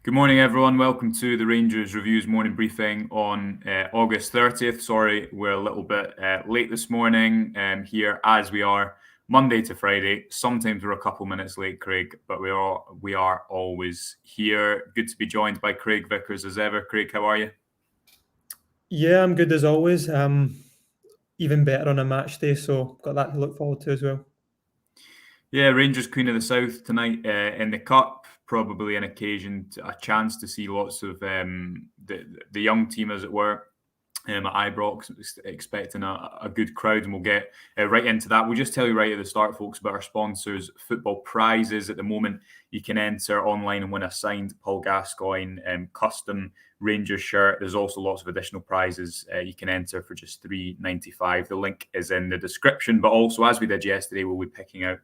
Good morning, everyone. Welcome to the Rangers Reviews morning briefing on August 30th. Sorry, we're a little bit late this morning here as we are Monday to Friday. Sometimes we're a couple minutes late, Craig, but we are always here. Good to be joined by Craig Vickers as ever. Craig, how are you? Yeah, I'm good as always. Even better on a match day, so got that to look forward to as well. Yeah, Rangers Queen of the South tonight in the Cup. Probably an occasion, a chance to see lots of the young team, as it were, at Ibrox, expecting a good crowd, and we'll get right into that. We'll just tell you right at the start, folks, about our sponsors. Football prizes at the moment. You can enter online and win a signed Paul Gascoigne custom Rangers shirt. There's also lots of additional prizes you can enter for just $3.95. The link is in the description. But also, as we did yesterday, we'll be picking out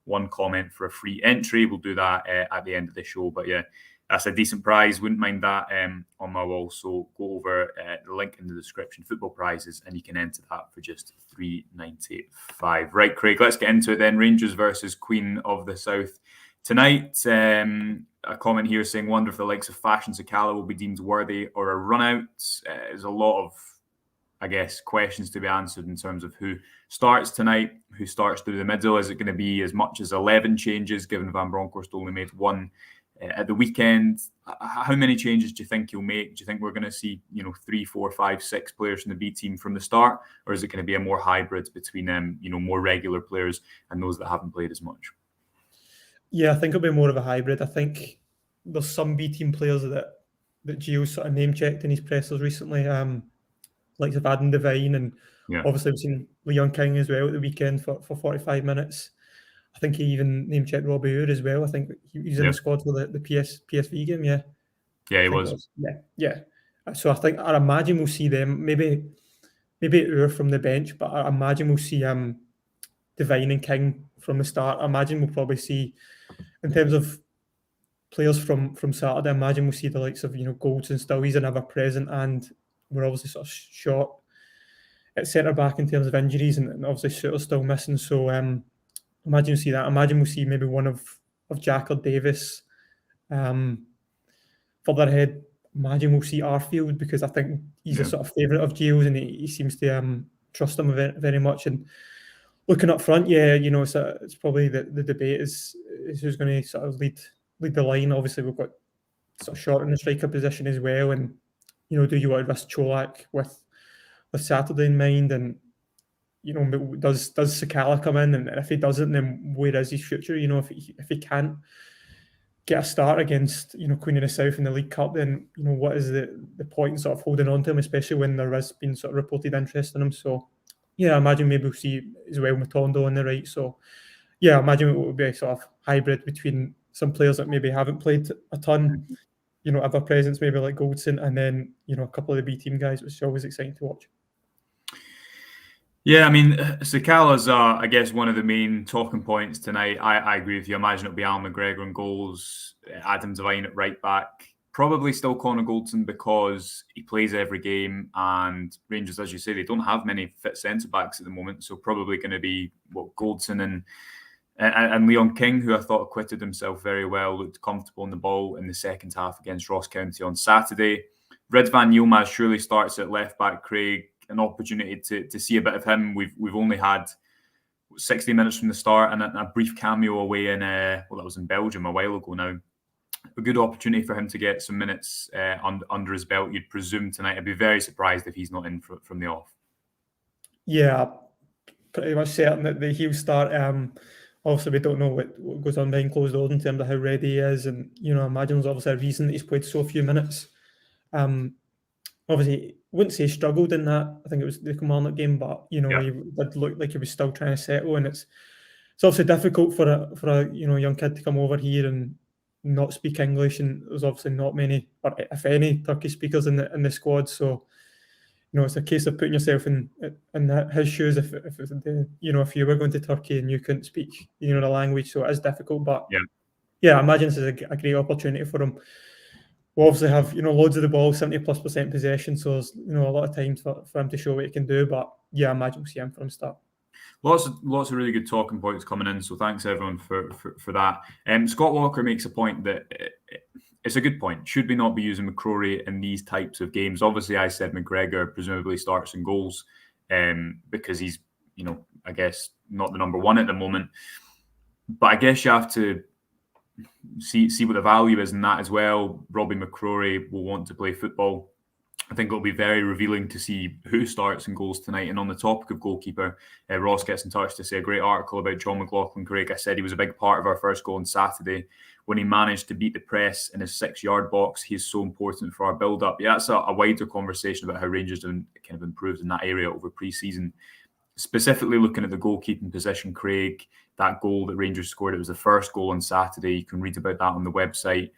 one comment for a free entry. We'll do that at the end of the show. But yeah, that's a decent prize. Wouldn't mind that on my wall. So go over the link in the description, football prizes, and you can enter that for just $3.95. Right, Craig, let's get into it then. Rangers versus Queen of the South tonight. A comment here saying, wonder if the likes of Fashion Sakala will be deemed worthy or a run-out. There's a lot of, I guess, questions to be answered in terms of who starts tonight, who starts through the middle. Is it going to be as much as 11 changes, given Van Bronckhorst only made one at the weekend? How many changes do you think he'll make? Do you think we're going to see, 3, 4, 5, 6 players from the B team from the start, or is it going to be a more hybrid between more regular players and those that haven't played as much? Yeah, I think it'll be more of a hybrid. I think there's some B team players that Gio sort of name checked in his pressers recently, like Adam Devine, and obviously we've seen Leon King as well at the weekend for 45 minutes. I think he even name checked Robbie Ure as well. I think he was in the squad for the PSV game. Yeah, he was. Yeah. So I imagine we'll see them. Maybe Ure from the bench, but I imagine we'll see Devine and King from the start. I imagine we'll probably see, in terms of players from Saturday, I imagine we'll see the likes of Golds and Still. He's an ever present, and we're obviously sort of short at centre back in terms of injuries, and obviously Suter's still missing. So imagine we'll see that. Imagine we'll see maybe one of Jack or Davis. Further ahead, imagine we'll see Arfield, because I think he's a sort of favourite of Gio's, and he seems to trust him very, very much. And looking up front, it's probably the debate is who's going to sort of lead the line. Obviously, we've got sort of short in the striker position as well, and do you want to risk Cholak with Saturday in mind? And does Sakala come in? And if he doesn't, then where is his future? If he can't get a start against Queen of the South in the League Cup, then what is the point in sort of holding on to him, especially when there has been sort of reported interest in him? So yeah, I imagine maybe we'll see as well Matondo on the right. So yeah, I imagine it will be a sort of hybrid between some players that maybe haven't played a ton, ever presence, maybe like Goldson, and then a couple of the B team guys, which is always exciting to watch. Yeah, I mean, Sakala's, I guess, one of the main talking points tonight. I agree with you. Imagine it'll be Al McGregor in goals, Adam Devine at right back, probably still Connor Goldson because he plays every game, and Rangers, as you say, they don't have many fit centre-backs at the moment, so probably going to be Goldson and Leon King, who I thought acquitted himself very well, looked comfortable in the ball in the second half against Ross County on Saturday. Ridvan Yilmaz surely starts at left back, Craig. An opportunity to see a bit of him. We've only had 60 minutes from the start and a brief cameo away in that was in Belgium a while ago now. A good opportunity for him to get some minutes under his belt, you'd presume, tonight. I'd be very surprised if he's not in from the off. Yeah, pretty much certain that he'll start. Obviously, we don't know what goes on behind closed doors in terms of how ready he is, and I imagine there's obviously a reason that he's played so few minutes. Obviously, wouldn't say he struggled in that. I think it was the Kilmarnock game, but he did look like he was still trying to settle, and it's obviously difficult for a young kid to come over here and not speak English, and there's obviously not many, or if any, Turkish speakers in the squad. So it's a case of putting yourself in his shoes. If you were going to Turkey and you couldn't speak the language, so it is difficult. But I imagine this is a great opportunity for him. We'll obviously have loads of the ball, 70+% possession, so there's a lot of time for him to show what he can do. But yeah, I imagine we'll see him from the start. Lots of really good talking points coming in, so thanks everyone for that. Scott Walker makes a point that it's a good point. Should we not be using McCrory in these types of games? Obviously, I said McGregor presumably starts in goals because he's, I guess not the number one at the moment. But I guess you have to see what the value is in that as well. Robbie McCrory will want to play football. I think it'll be very revealing to see who starts in goals tonight. And on the topic of goalkeeper, Ross gets in touch to say a great article about John McLaughlin. Craig, I said he was a big part of our first goal on Saturday when he managed to beat the press in his 6-yard box. He's so important for our build-up. Yeah, that's a wider conversation about how Rangers have kind of improved in that area over pre-season. Specifically looking at the goalkeeping position, Craig, that goal that Rangers scored, it was the first goal on Saturday. You can read about that on the website.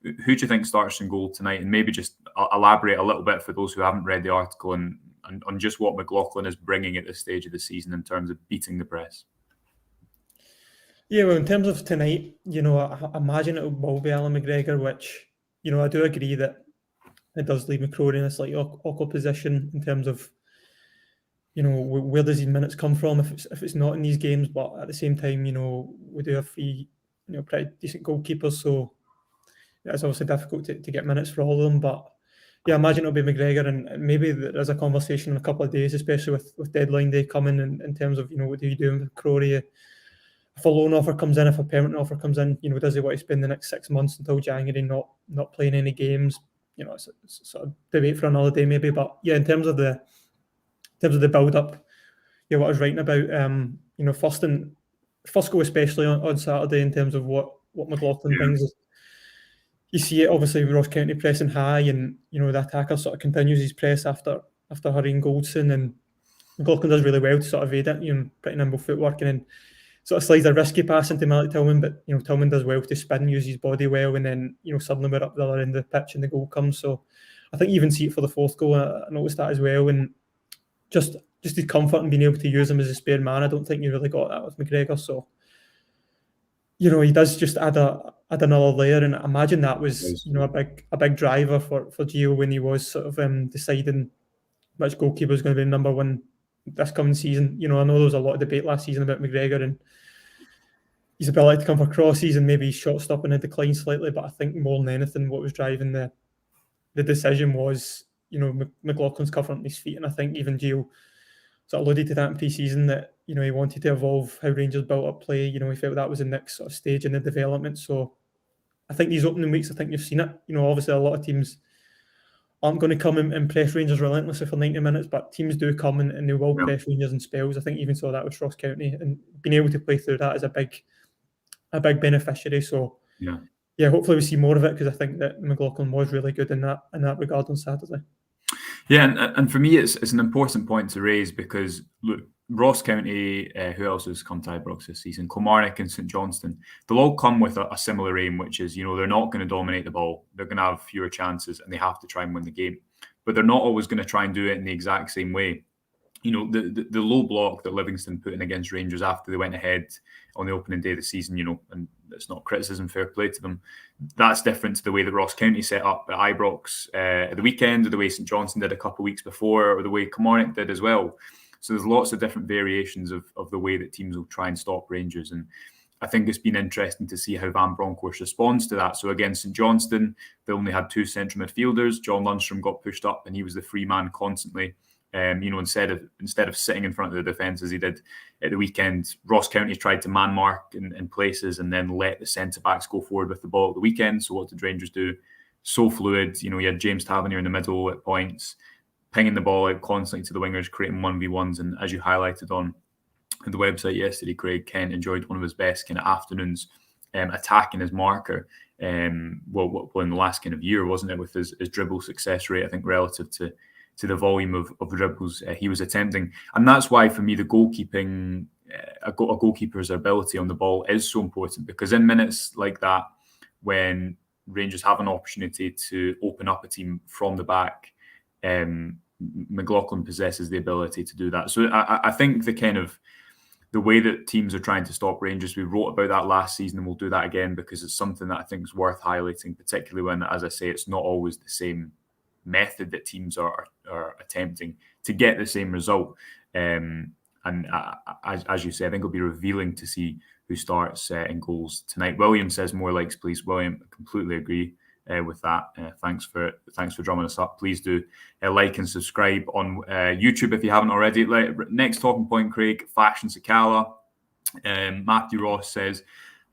Who do you think starts in goal tonight? And maybe just elaborate a little bit for those who haven't read the article and on just what McLaughlin is bringing at this stage of the season in terms of beating the press. Yeah, well, in terms of tonight, I imagine it will be Alan McGregor, which, I do agree that it does leave McCrory in a slightly awkward position in terms of, where does his minutes come from if it's not in these games. But at the same time, we do have three, pretty decent goalkeepers, so it's obviously difficult to get minutes for all of them. But yeah, I imagine it'll be McGregor, and maybe there's a conversation in a couple of days, especially with deadline day coming, in terms of, what do you do with McCrory? If a loan offer comes in, if a permanent offer comes in, does he want to spend the next 6 months until January not playing any games? It's a sort of debate for another day maybe. But yeah, in terms of the build up, yeah, what I was writing about, first goal especially on Saturday, in terms of what McLaughlin brings us. You see it obviously with Ross County pressing high, and the attacker sort of continues his press after hurrying Goldson, and McLaughlin does really well to sort of evade it, pretty nimble footwork, and then sort of slides a risky pass into Malik Tillman, but Tillman does well to spin, use his body well, and then suddenly we're up the other end of the pitch and the goal comes. So I think you even see it for the fourth goal. I noticed that as well, and just his comfort and being able to use him as a spare man. I don't think you really got that with McGregor. So he does just add another layer, and I imagine that was a big driver for Gio when he was sort of deciding which goalkeeper is going to be number one this coming season. I know there was a lot of debate last season about McGregor and his ability to come for crosses, and maybe his shot stopping had declined slightly, but I think more than anything what was driving the decision was McLaughlin's covering his feet. And I think even Gio sort of alluded to that in pre-season, that he wanted to evolve how Rangers built up play. He felt that was the next sort of stage in the development. So I think these opening weeks, I think you've seen it. Obviously a lot of teams aren't going to come and press Rangers relentlessly for 90 minutes, but teams do come and they will press Rangers in spells. I think even saw that with Ross County, and being able to play through that is a big beneficiary. So yeah, hopefully we see more of it, because I think that McLaughlin was really good in that regard on Saturday. Yeah, and for me, it's an important point to raise, because look, Ross County, who else has come to Ibrox this season? Kilmarnock and St Johnstone. They'll all come with a similar aim, which is, they're not going to dominate the ball. They're going to have fewer chances, and they have to try and win the game. But they're not always going to try and do it in the exact same way. The low block that Livingston put in against Rangers after they went ahead on the opening day of the season, and it's not criticism, fair play to them. That's different to the way that Ross County set up at Ibrox at the weekend, or the way St Johnstone did a couple of weeks before, or the way Kilmarnock did as well. So there's lots of different variations of the way that teams will try and stop Rangers. And I think it's been interesting to see how Van Bronckhorst responds to that. So against St Johnstone, they only had 2 central midfielders. John Lundstrom got pushed up, and he was the free man constantly. Instead of sitting in front of the defence as he did at the weekend, Ross County tried to man mark in places and then let the centre-backs go forward with the ball at the weekend. So what did Rangers do? So fluid. You had James Tavernier in the middle at points, pinging the ball out constantly to the wingers, creating 1v1s. And as you highlighted on the website yesterday, Craig, Kent enjoyed one of his best kind of afternoons attacking his marker. In the last kind of year, wasn't it, with his dribble success rate, I think, relative to the volume of dribbles he was attempting. And that's why, for me, the goalkeeping, a goalkeeper's ability on the ball is so important, because in minutes like that, when Rangers have an opportunity to open up a team from the back, McLaughlin possesses the ability to do that. So I think the way that teams are trying to stop Rangers, we wrote about that last season, and we'll do that again, because it's something that I think is worth highlighting, particularly when, as I say, it's not always the same method that teams are attempting to get the same result. And as you say, I think it'll be revealing to see who starts in goals tonight. William says more likes, please. William, I completely agree. with that. Thanks for drumming us up. Please do like and subscribe on YouTube if you haven't already. Next talking point, Craig, fashion Sakala. Matthew Ross says,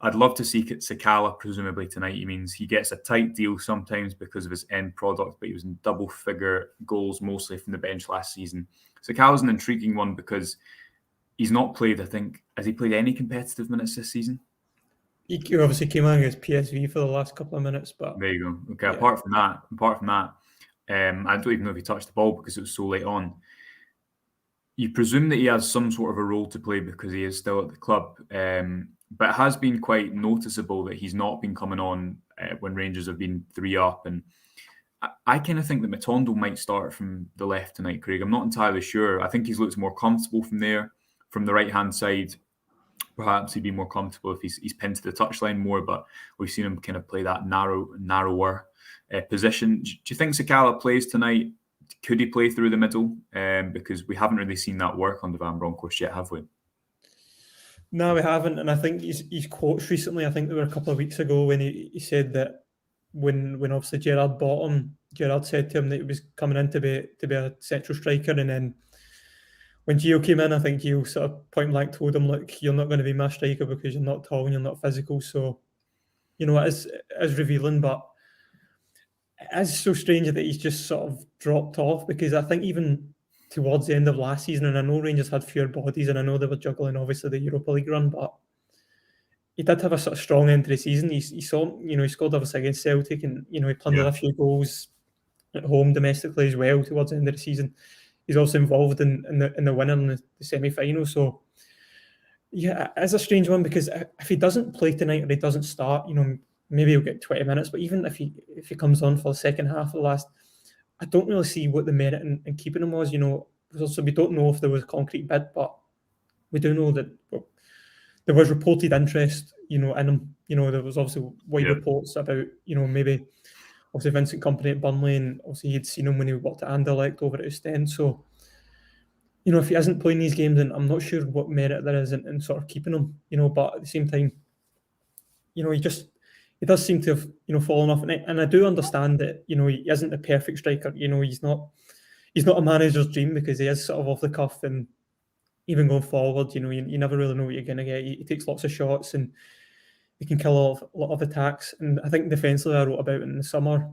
I'd love to see Sakala, presumably tonight. He means he gets a tight deal sometimes because of his end product, but he was in double-figure goals mostly from the bench last season. Sakala's an intriguing one because he's not played, I think, has he played any competitive minutes this season? He obviously came on against PSV for the last couple of minutes, but there you go. Okay, yeah. Apart from that, I don't even know if he touched the ball because it was so late on. You presume that he has some sort of a role to play because he is still at the club. But it has been quite noticeable that he's not been coming on when Rangers have been 3 up. And I kind of think that Matondo might start from the left tonight, Craig. I'm not entirely sure. I think he's looked more comfortable from there. From the right-hand side, perhaps he'd be more comfortable if he's pinned to the touchline more, but we've seen him kind of play that narrower position. Do you think Sakala plays tonight? Could he play through the middle? Because we haven't really seen that work on the Van Bronckhorst yet, have we? No, we haven't. And I think his quotes recently, I think they were a couple of weeks ago when he said that when obviously Gerrard bought him, Gerrard said to him that he was coming in to be a central striker. And then when Gio came in, I think Gio sort of point blank told him, look, you're not going to be my striker because you're not tall and you're not physical. So, it is revealing, but it is so strange that he's just sort of dropped off, because I think even towards the end of last season, and I know Rangers had fewer bodies, and I know they were juggling obviously the Europa League run, but he did have a sort of strong end to the season. He saw, he scored obviously against Celtic, and he plundered a few goals at home domestically as well towards the end of the season. He's also involved in the winner in the semi-final. So yeah, it's a strange one, because if he doesn't play tonight or he doesn't start, maybe he'll get 20 minutes. But even if he comes on for the second half of the last, I don't really see what the merit in keeping him was. So we don't know if there was a concrete bid, but we do know that there was reported interest, in him. There was obviously wide reports about, maybe obviously Vincent Kompany at Burnley, and obviously he'd seen him when he worked at Anderlecht over at Ostend. So, if he isn't playing these games, then I'm not sure what merit there is in sort of keeping him, but at the same time, he does seem to have, fallen off. And I do understand that, he isn't a perfect striker. He's not a manager's dream, because he is sort of off the cuff, and even going forward, you never really know what you're going to get. He takes lots of shots, and he can kill a lot of attacks. And I think defensively, I wrote about in the summer,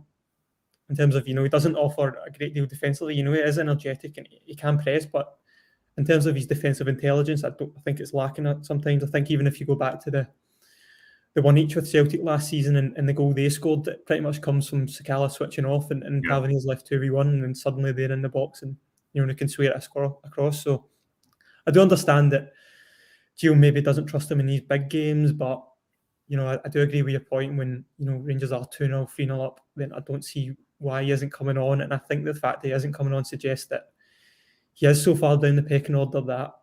in terms of, he doesn't offer a great deal defensively. He is energetic and he can press, but in terms of his defensive intelligence, I think it's lacking sometimes. I think even if you go back to the 1-1 with Celtic last season, and the goal they scored, that pretty much comes from Sakala switching off and Tavernier's left 2v1, and then suddenly they're in the box, and they can swear a score across. So I do understand that Gio maybe doesn't trust him in these big games, but I do agree with your point. When Rangers are 2-0, 3-0 up, then I don't see why he isn't coming on. And I think the fact that he isn't coming on suggests that he is so far down the pecking order that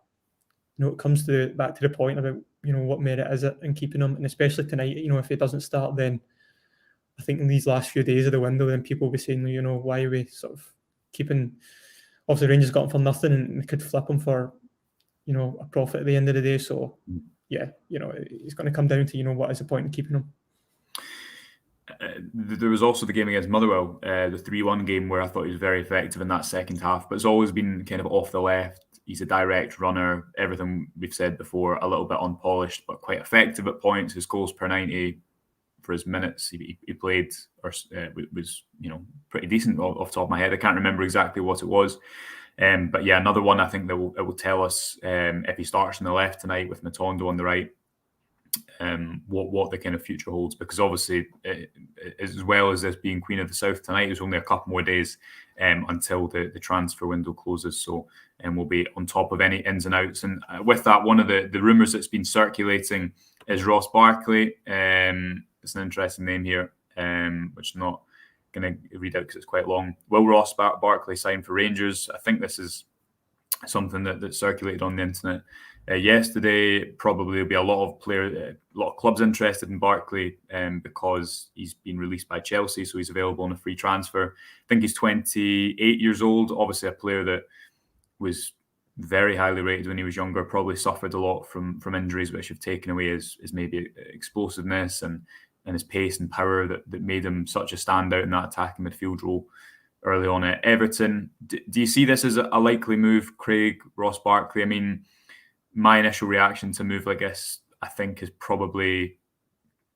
it comes back to the point about what merit is it in keeping him. And especially tonight, if he doesn't start, then I think in these last few days of the window, then people will be saying, why are we sort of keeping? Obviously, Rangers got him for nothing, and they could flip him for a profit at the end of the day. So yeah, it's going to come down to what is the point in keeping him. There was also the game against Motherwell, the 3-1 game, where I thought he was very effective in that second half, but it's always been kind of off the left. He's a direct runner, everything we've said before, a little bit unpolished, but quite effective at points. His goals per 90 for his minutes he played was pretty decent off the top of my head. I can't remember exactly what it was. But yeah, another one I think that will tell us if he starts on the left tonight with Matondo on the right, what the kind of future holds, because obviously as well as this being Queen of the South tonight, there's only a couple more days until the transfer window closes, so we'll be on top of any ins and outs. And with that, one of the rumours that's been circulating is Ross Barkley. It's an interesting name here, which I'm not going to read out because it's quite long. Will Ross Barkley sign for Rangers? I think this is something that circulated on the internet yesterday. Probably there'll be a lot of clubs interested in Barkley because he's been released by Chelsea, so he's available on a free transfer. I think he's 28 years old. Obviously, a player that was very highly rated when he was younger. Probably suffered a lot from injuries, which have taken away his maybe explosiveness and his pace and power that made him such a standout in that attacking midfield role early on at Everton. Do you see this as a likely move, Craig, Ross Barkley? I mean, my initial reaction to a move like this, I think, is probably,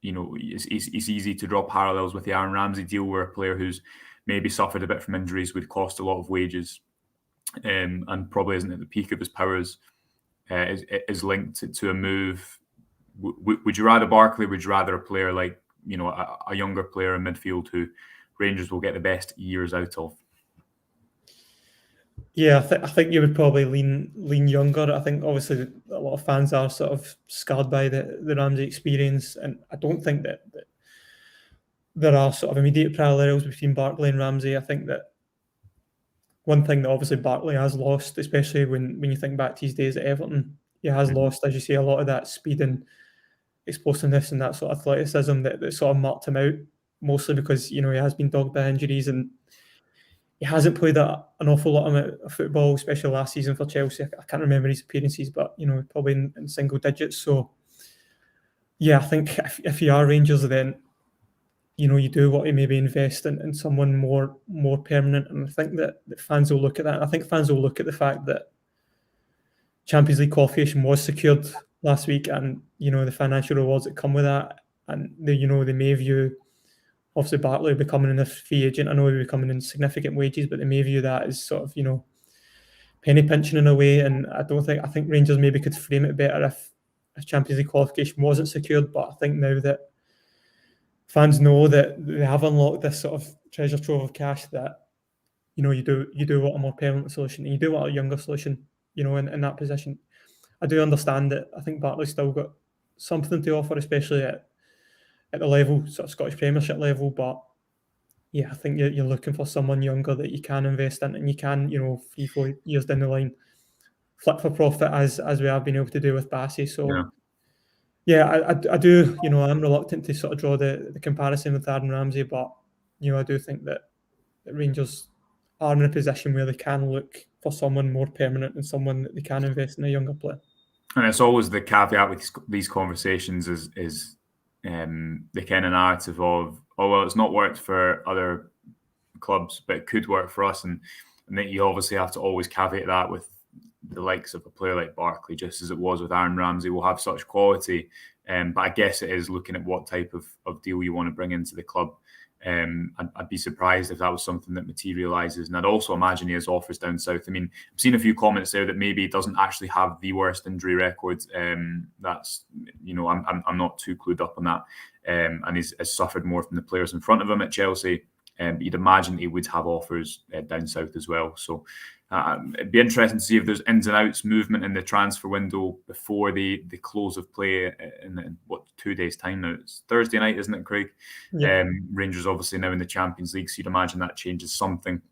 it's easy to draw parallels with the Aaron Ramsey deal, where a player who's maybe suffered a bit from injuries would cost a lot of wages, and probably isn't at the peak of his powers, is linked to a move. Would you rather Barkley? Would you rather a player like, a younger player in midfield who Rangers will get the best years out of? Yeah, I think you would probably lean younger. I think obviously a lot of fans are sort of scarred by the Ramsey experience, and I don't think that there are sort of immediate parallels between Barkley and Ramsey. I think that one thing that obviously Barkley has lost, especially when you think back to his days at Everton, he has lost, as you say, a lot of that speed and explosiveness and that sort of athleticism that sort of marked him out, mostly because he has been dogged by injuries and he hasn't played an awful lot of football, especially last season for Chelsea. I can't remember his appearances, but probably in single digits. So yeah, I think if you are Rangers, then you do want to maybe invest in someone more permanent, and I think that fans will look at that. And I think fans will look at the fact that Champions League qualification was secured last week, and the financial rewards that come with that, and they may view obviously Barkley becoming a free agent. I know he'll be coming in significant wages, but they may view that as sort of penny pinching in a way. And I think Rangers maybe could frame it better if Champions League qualification wasn't secured. But I think now that fans know that they have unlocked this sort of treasure trove of cash, that you do want a more permanent solution, and you do want a younger solution, in that position. I do understand that I think Barkley's still got something to offer, especially at the level, sort of Scottish Premiership level. But yeah, I think you're looking for someone younger that you can invest in, and you can, 3-4 years down the line, flip for profit as we have been able to do with Bassey. So yeah, I do, I'm reluctant to sort of draw the comparison with Aaron Ramsey, but I do think that Rangers are in a position where they can look for someone more permanent and someone that they can invest in a younger player. And it's always the caveat with these conversations is the kind of narrative of, it's not worked for other clubs, but it could work for us. And that you obviously have to always caveat that with the likes of a player like Barkley, just as it was with Aaron Ramsey, will have such quality. But I guess it is looking at what type of deal you want to bring into the club. I'd be surprised if that was something that materialises. And I'd also imagine he has offers down south. I mean, I've seen a few comments there that maybe he doesn't actually have the worst injury record. That's, I'm not too clued up on that. And he's suffered more from the players in front of him at Chelsea. But you'd imagine he would have offers down south as well. So it'd be interesting to see if there's ins and outs movement in the transfer window before the close of play in 2 days' time now. It's Thursday night, isn't it, Craig? Yeah. Rangers obviously now in the Champions League, so you'd imagine that changes something.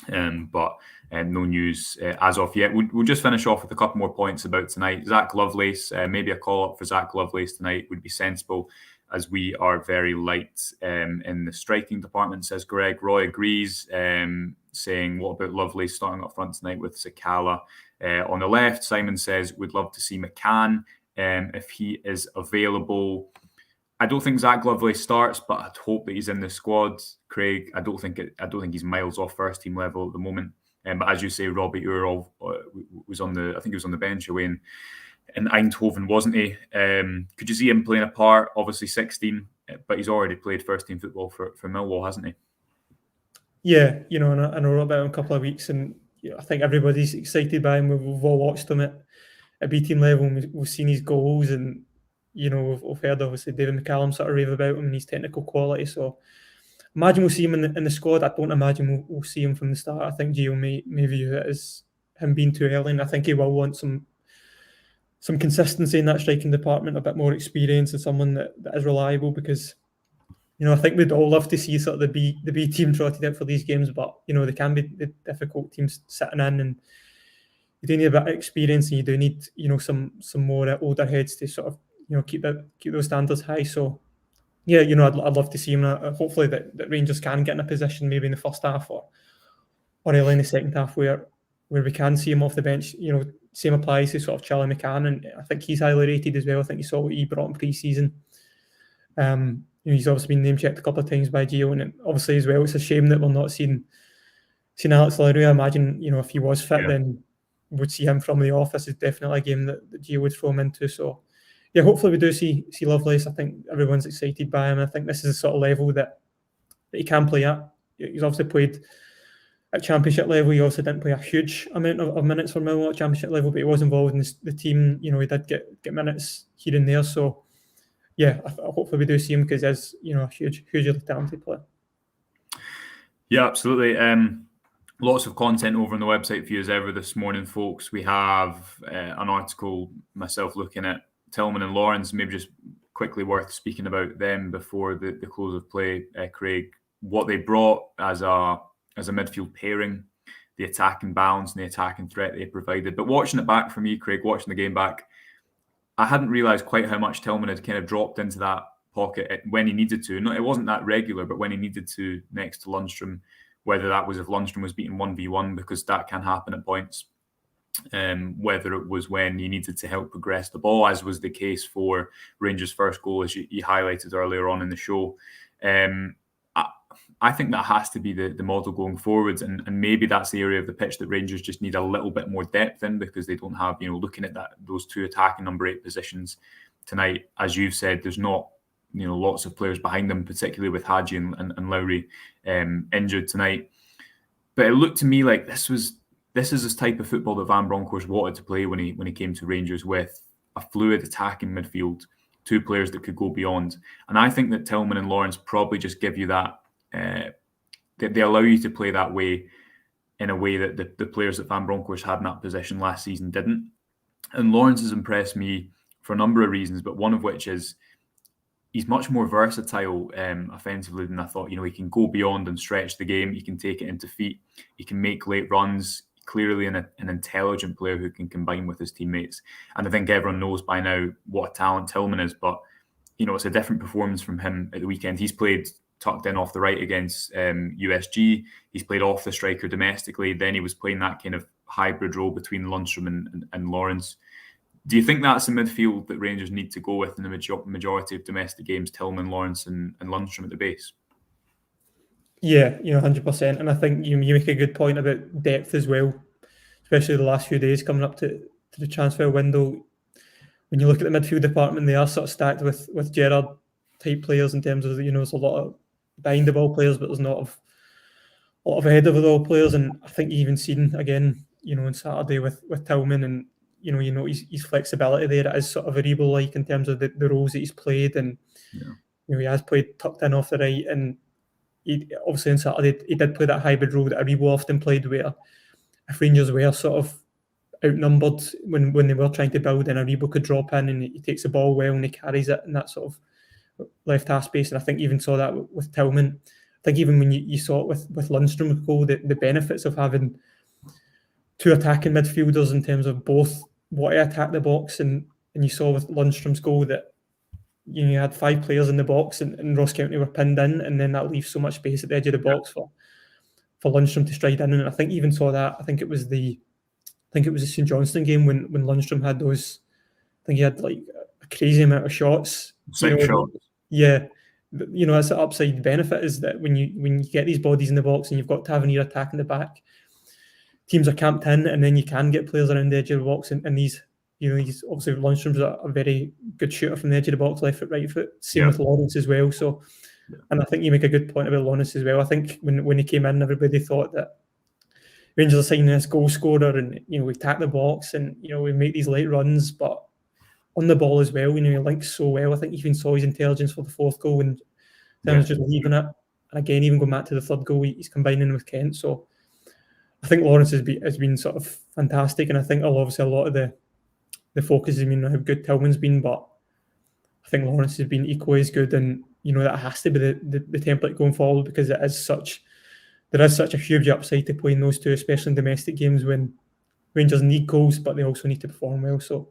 But no news as of yet. We'll just finish off with a couple more points about tonight. Zach Lovelace, maybe a call up for Zach Lovelace tonight would be sensible, as we are very light in the striking department, says Greg. Roy agrees, saying, what about Lovelace starting up front tonight with Sakala on the left? Simon says, would love to see McCann if he is available. I don't think Zach Lovelace starts, but I'd hope that he's in the squad. Craig, I don't think he's miles off first team level at the moment. But as you say, Robbie Urol was on the bench away in Eindhoven, wasn't he? Could you see him playing a part? Obviously 16, but he's already played first team football for Millwall, hasn't he? Yeah, and I know about him a couple of weeks, and I think everybody's excited by him. We've all watched him at B team level, and we've seen his goals, and we've heard obviously David McCallum sort of rave about him and his technical quality. So imagine we'll see him in the squad. I don't imagine we'll see him from the start. I think Gio may view it as him being too early, and I think he will want some consistency in that striking department, a bit more experience, and someone that is reliable, because I think we'd all love to see sort of the B team trotted out for these games, but they can be the difficult teams sitting in, and you do need a bit of experience, and you do need some more older heads to sort of keep those standards high. So yeah, I'd love to see him. Hopefully that Rangers can get in a position maybe in the first half or early in the second half where we can see him off the bench. Same applies to sort of Charlie McCann, and I think he's highly rated as well. I think you saw what he brought in pre-season. he's obviously been name checked a couple of times by Gio, and obviously as well, it's a shame that we're not seeing Alex Lowry. I imagine if he was fit, then would see him from the off. This is definitely a game that Gio would throw him into. So yeah, hopefully we do see Lovelace. I think everyone's excited by him. I think this is the sort of level that he can play at. He's obviously played at championship level. He also didn't play a huge amount of minutes for Millwall at championship level, but he was involved in the team. He did get minutes here and there. So yeah, hopefully we do see him because he's a hugely talented player. Yeah, absolutely. Lots of content over on the website for you as ever this morning, folks. We have an article, myself looking at Tillman and Lawrence, maybe just quickly worth speaking about them before the close of play, Craig. What they brought as a midfield pairing, the attacking balance and the attacking threat they provided. But watching it back for me, Craig, watching the game back, I hadn't realised quite how much Tillman had kind of dropped into that pocket when he needed to. No, it wasn't that regular, but when he needed to next to Lundstrom, whether that was if Lundstrom was beaten 1v1, because that can happen at points, whether it was when he needed to help progress the ball, as was the case for Rangers' first goal, as you highlighted earlier on in the show. I think that has to be the model going forwards, and maybe that's the area of the pitch that Rangers just need a little bit more depth in, because they don't have, looking at those two attacking number 8 positions tonight, as you've said, there's not lots of players behind them, particularly with Hadji and Lowry injured tonight. But it looked to me like this is this type of football that Van Bronckhorst wanted to play when he came to Rangers, with a fluid attacking midfield, 2 players that could go beyond. And I think that Tillman and Lawrence probably just give you that. They allow you to play that way, in a way that the players that Van Bronckhorst had in that position last season didn't. And Lawrence has impressed me for a number of reasons, but one of which is he's much more versatile offensively than I thought. He can go beyond and stretch the game. He can take it into feet. He can make late runs. Clearly an intelligent player who can combine with his teammates. And I think everyone knows by now what a talent Tillman is, but it's a different performance from him at the weekend. He's played tucked in off the right against USG. He's played off the striker domestically. Then he was playing that kind of hybrid role between Lundstrom and Lawrence. Do you think that's a midfield that Rangers need to go with in the majority of domestic games, Tillman, Lawrence and Lundstrom at the base? Yeah, 100%. And I think you make a good point about depth as well, especially the last few days coming up to the transfer window. When you look at the midfield department, they are sort of stacked with Gerrard type players in terms of, there's a lot of behind the ball players, but there's not a lot of ahead of the ball players. And I think you even seen again, on Saturday with Tillman, and his flexibility there. It is sort of variable, like in terms of the roles that he's played, and he has played tucked in off the right, and he obviously on Saturday he did play that hybrid role that Aribo often played, where if Rangers were sort of outnumbered when they were trying to build, and Aribo could drop in and he takes the ball well and he carries it in that sort of left half space. And I think even saw that with Tillman. I think even when you saw it with Lundstrom goal, the benefits of having 2 attacking midfielders in terms of both what to attack the box, and you saw with Lundstrom's goal that you had 5 players in the box and Ross County were pinned in, and then that leaves so much space at the edge of the box for Lundstrom to stride in. And I think even saw that. I think it was the St Johnstone game when Lundstrom had those. I think he had like a crazy amount of shots. 6 shots. Yeah, that's the upside benefit, is that when you get these bodies in the box and you've got Tavernier attacking the back, teams are camped in, and then you can get players around the edge of the box, and these, he's obviously Lundstrom's a very good shooter from the edge of the box, left foot, right foot. Same with Lawrence as well. So, and I think you make a good point about Lawrence as well. I think when he came in, everybody thought that Rangers are signing this goal scorer, and we attack the box, and we make these late runs, but on the ball as well, he links so well. I think you even saw his intelligence for the 4th goal, and then just leaving it. And again, even going back to the 3rd goal, he's combining with Kent. So I think Lawrence has been sort of fantastic, and I think obviously a lot of the focus has been on how good Tillman's been, but I think Lawrence has been equally as good, and that has to be the template going forward, because there is such a huge upside to playing those 2, especially in domestic games when Rangers need goals, but they also need to perform well. So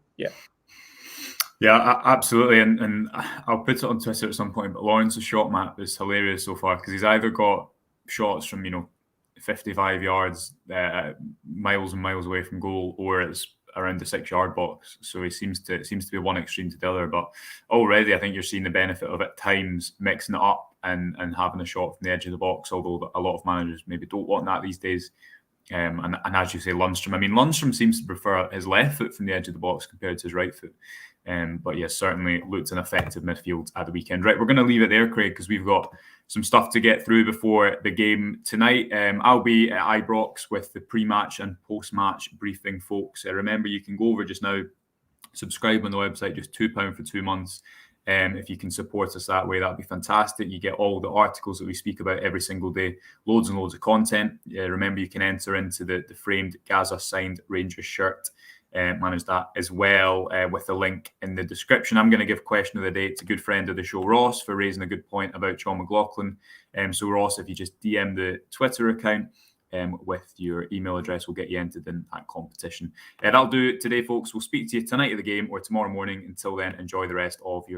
Yeah, absolutely, and I'll put it on Twitter at some point, but Lawrence's shot map is hilarious so far, because he's either got shots from 55 yards, miles and miles away from goal, or it's around the 6-yard box. So he seems to be one extreme to the other. But already, I think you're seeing the benefit of at times mixing it up and having a shot from the edge of the box. Although a lot of managers maybe don't want that these days. And as you say, Lundstram. I mean, Lundstram seems to prefer his left foot from the edge of the box compared to his right foot. But yes, certainly looked an effective midfield at the weekend. Right, we're going to leave it there, Craig, because we've got some stuff to get through before the game tonight. I'll be at Ibrox with the pre-match and post-match briefing, folks. Remember, you can go over just now, subscribe on the website, just £2 for 2 months. If you can support us that way, that'd be fantastic. You get all the articles that we speak about every single day, loads and loads of content. Remember, you can enter into the framed Gaza signed Rangers shirt. Manage that as well with the link in the description. I'm going to give question of the day to a good friend of the show, Ross, for raising a good point about John McLaughlin. So Ross, if you just DM the Twitter account with your email address, we'll get you entered in that competition. That'll do it today, folks. We'll speak to you tonight of the game or tomorrow morning. Until then, enjoy the rest of your